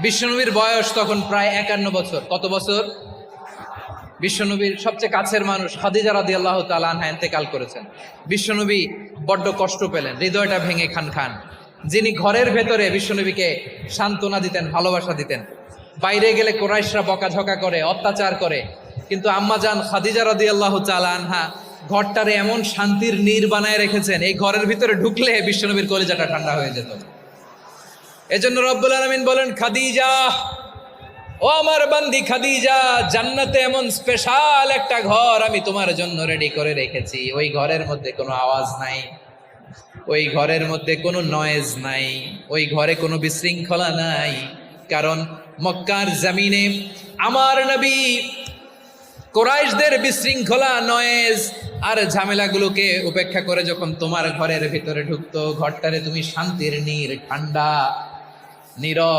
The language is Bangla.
বিশ্বনবীর বয়স তখন প্রায় 51 বছর। কত বছর? বিশ্বনবীর সবচেয়ে কাছের মানুষ খাদিজা রাদিয়াল্লাহু তাআলা আনহা ইন্তেকাল করেছেন। বিশ্বনবী বড্ড কষ্ট পেলেন, হৃদয়টা ভেঙে খান খান। যিনি ঘরের ভেতরে বিশ্বনবীকে সান্ত্বনা দিতেন, ভালোবাসা দিতেন, বাইরে গেলে কুরাইশরা বকাঝকা করে, অত্যাচার করে, কিন্তু আম্মাজান খাদিজা রাদিয়াল্লাহু তাআলা আনহা ঘরটারে এমন শান্তির নীড় বানায় রেখেছেন, এই ঘরের ভিতরে ঢুকলে বিশ্বনবীর কলিজাটা ঠান্ডা হয়ে যেত। এজন্য রব্বুল আলামিন বলেন, খাদিজা, ও আমার বান্দি খাদিজা, জান্নাতে এমন স্পেশাল একটা ঘর আমি তোমার জন্য রেডি করে রেখেছি। ওই ঘরের মধ্যে কোনো আওয়াজ নাই, ওই ঘরের মধ্যে কোনো নয়েজ নাই, ওই ঘরে কোনো বিশৃঙ্খলা নাই। কারণ মক্কার জমিনে আমার নবী কুরাইশদের বিশৃঙ্খলা, নয়েজ আর ঝামেলাগুলোকে উপেক্ষা করে যখন তোমার ঘরের ভিতরে ঢুকতো, ঘরটারে তুমি শান্তির নীড়, ঠান্ডা, নীরব